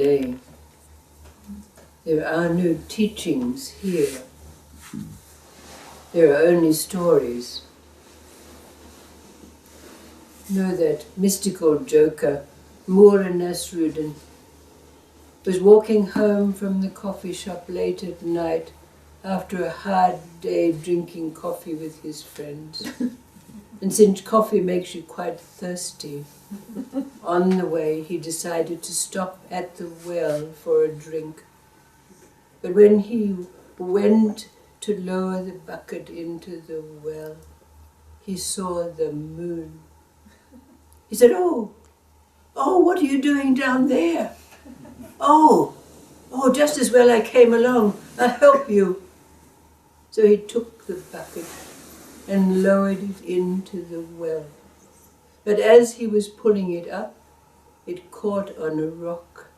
today. There are no teachings here. There are only stories. Know that mystical joker, Mulla Nasruddin, was walking home from the coffee shop late at night after a hard day drinking coffee with his friends. And since coffee makes you quite thirsty, on the way he decided to stop at the well for a drink. But when he went to lower the bucket into the well, he saw the moon. He said, oh, what are you doing down there? Oh, just as well I came along. I'll help you. So he took the bucket and lowered it into the well. But as he was pulling it up, it caught on a rock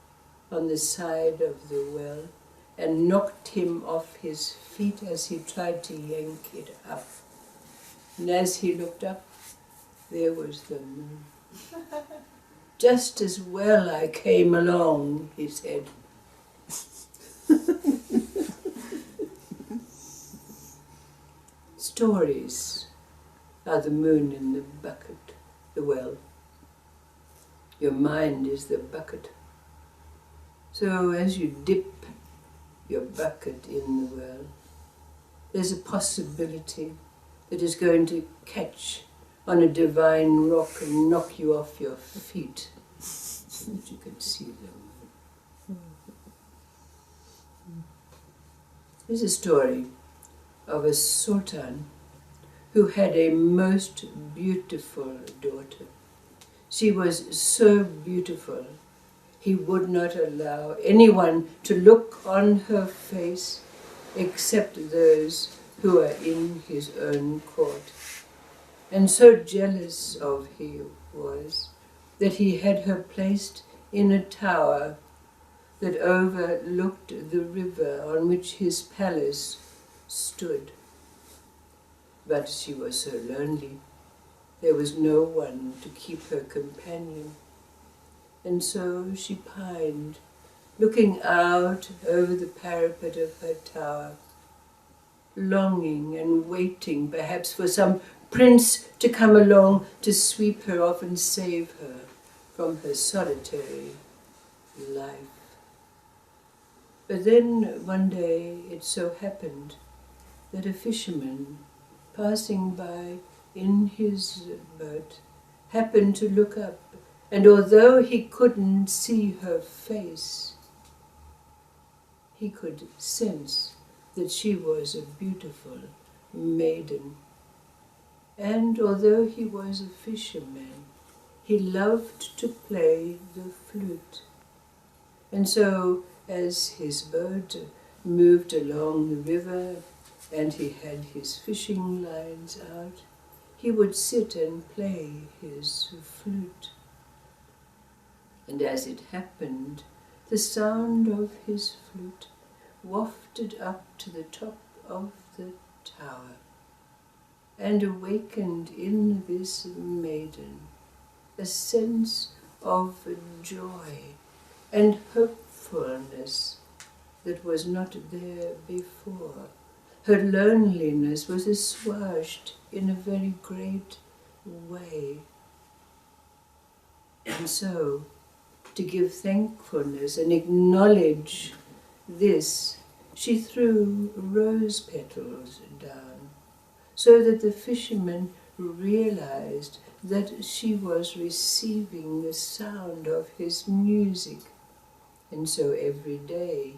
on the side of the well and knocked him off his feet as he tried to yank it up. And as he looked up, there was the moon. Just as well I came along, he said. Stories are the moon in the bucket, the well. Your mind is the bucket. So as you dip your bucket in the well, there's a possibility that is going to catch on a divine rock and knock you off your feet, so that you can see them. There's a story of a sultan who had a most beautiful daughter. She was so beautiful, he would not allow anyone to look on her face except those who are in his own court. And so jealous of he was that he had her placed in a tower that overlooked the river on which his palace stood. But she was so lonely, there was no one to keep her companion. And so she pined, looking out over the parapet of her tower, longing and waiting perhaps for some prince to come along to sweep her off and save her from her solitary life. But then one day it so happened that a fisherman passing by in his boat happened to look up, and although he couldn't see her face, he could sense that she was a beautiful maiden. And although he was a fisherman, he loved to play the flute. And so, as his boat moved along the river and he had his fishing lines out, he would sit and play his flute. And as it happened, the sound of his flute wafted up to the top of the tower and awakened in this maiden a sense of joy and hopefulness that was not there before. Her loneliness was assuaged in a very great way. And so, to give thankfulness and acknowledge this, she threw rose petals down, so that the fisherman realized that she was receiving the sound of his music. And so every day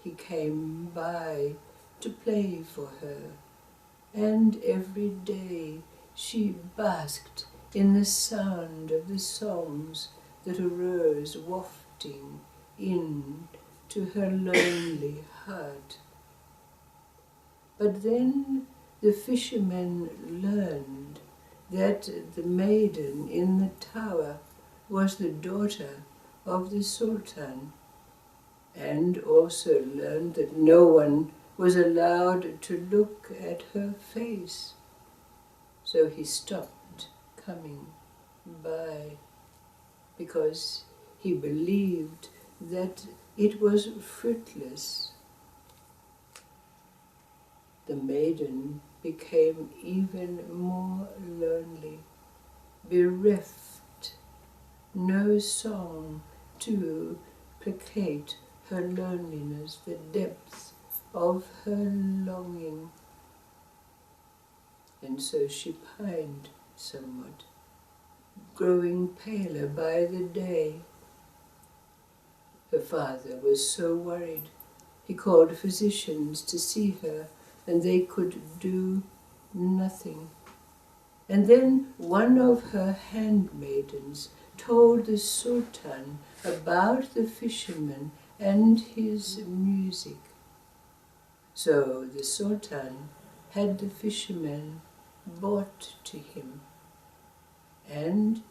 he came by to play for her, and every day she basked in the sound of the songs that arose wafting in to her lonely heart. But then the fisherman learned that the maiden in the tower was the daughter of the Sultan, and also learned that no one was allowed to look at her face. So he stopped coming by, because he believed that it was fruitless. The maiden became even more lonely, bereft, no song to placate her loneliness, the depth of her longing. And so she pined somewhat, growing paler by the day. Her father was so worried. He called physicians to see her, and they could do nothing. And then one of her handmaidens told the Sultan about the fisherman and his music. So the Sultan had the fisherman brought to him. And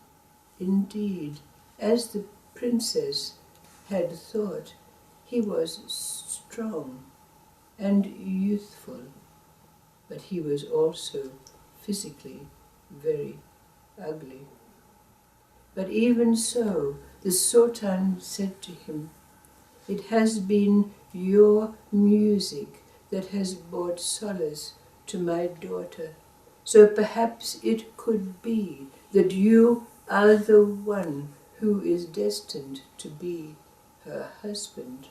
indeed, as the princess had thought, he was strong and youthful, but he was also physically very ugly. But even so, the Sultan said to him, "It has been your music that has brought solace to my daughter, so perhaps it could be that you are the one who is destined to be her husband."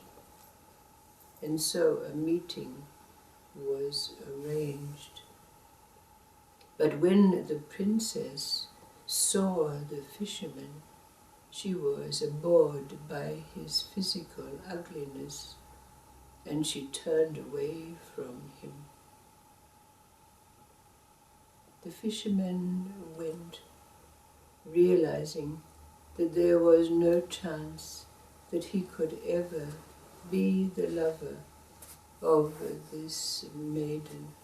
And so a meeting was arranged. But when the princess saw the fisherman, she was abhorred by his physical ugliness, and she turned away from him. The fisherman went, realizing that there was no chance that he could ever be the lover of this maiden.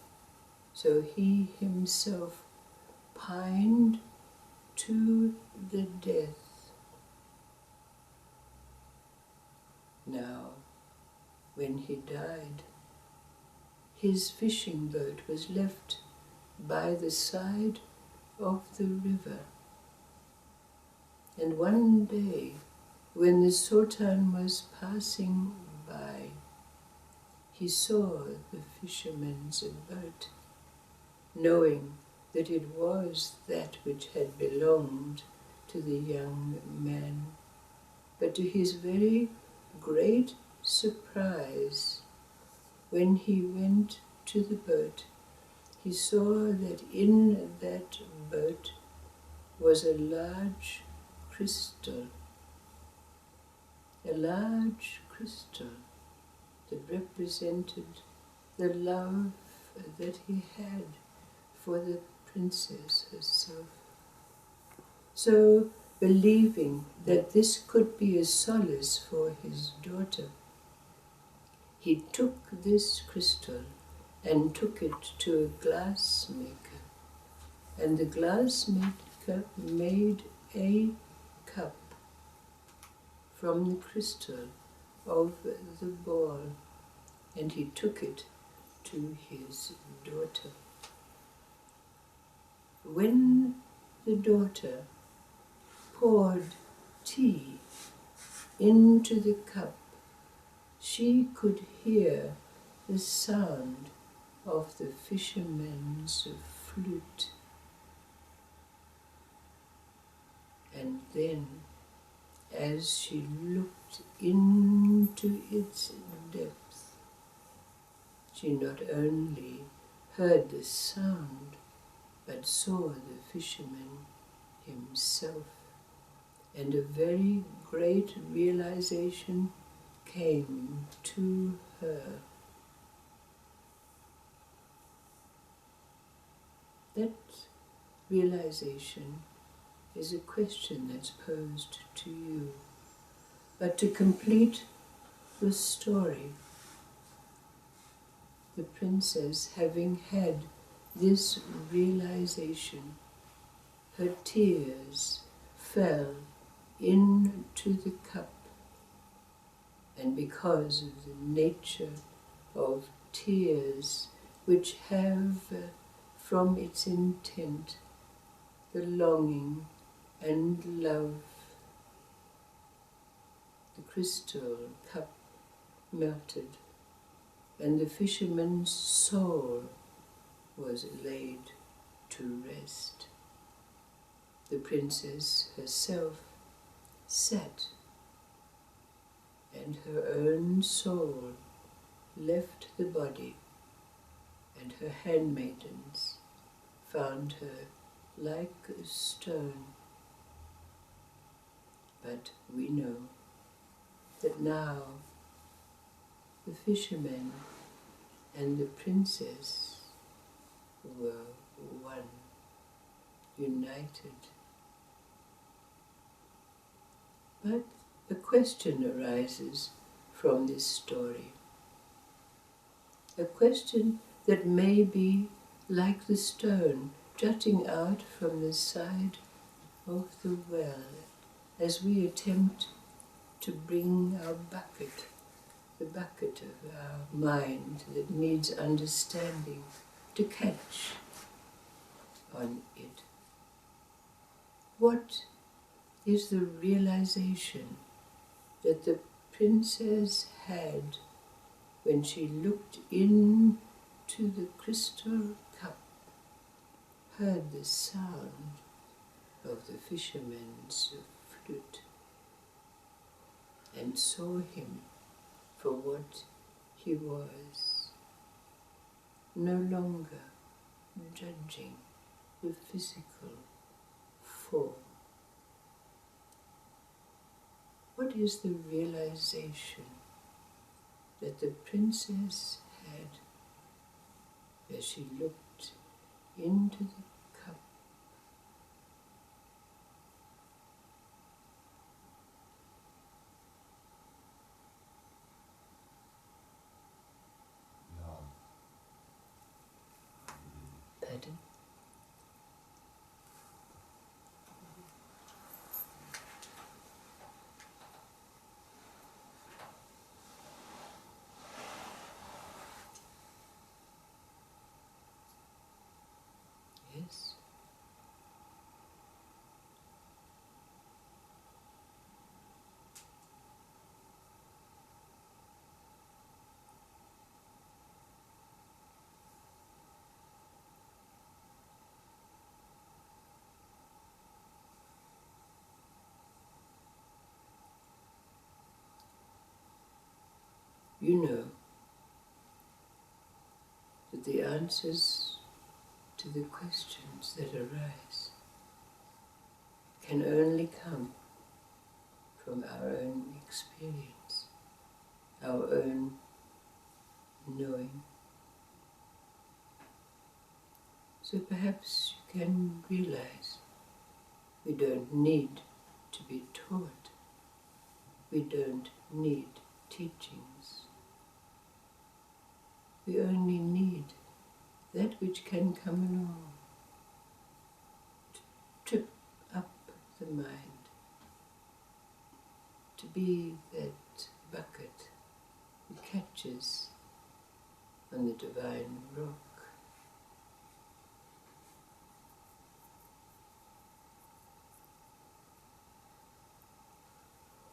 So he himself pined to the death. Now, when he died, his fishing boat was left by the side of the river. And one day, when the Sultan was passing by, he saw the fisherman's boat, knowing that it was that which had belonged to the young man. But to his very great surprise, when he went to the boat, he saw that in that boat was a large crystal that represented the love that he had for the princess herself. So, believing that this could be a solace for his daughter, he took this crystal and took it to a glassmaker, and the glassmaker made a cup from the crystal of the ball, and he took it to his daughter. When the daughter poured tea into the cup, she could hear the sound of the fisherman's flute. And then, as she looked into its depth, she not only heard the sound, but saw the fisherman himself, and a very great realization came to her. That realization is a question that's posed to you. But to complete the story, the princess, having had this realization, her tears fell into the cup, and because of the nature of tears, which have from its intent the longing and love, The crystal cup melted, and the fisherman's soul was laid to rest. The princess herself sat, and her own soul left the body, and her handmaidens found her like a stone. But we know that now the fisherman and the princess were one, united. But a question arises from this story. A question that may be like the stone jutting out from the side of the well as we attempt to bring our bucket, the bucket of our mind that needs understanding, to catch on it. What is the realization that the princess had when she looked into the crystal cup, heard the sound of the fisherman's flute, and saw him for what he was, no longer judging the physical form? What is the realization that the princess had as she looked into the cup? Pardon? Yes. You know that the answers to the questions that arise can only come from our own experience, our own knowing. So perhaps you can realize we don't need to be taught. We don't need teachings. We only need that which can come along to trip up the mind, to be that bucket that catches on the divine rock.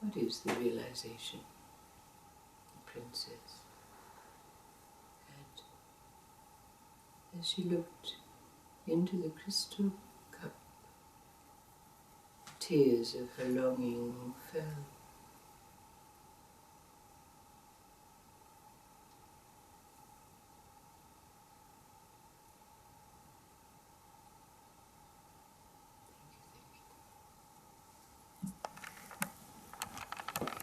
What is the realization the princess had as she looked into the crystal cup? Tears of her longing fell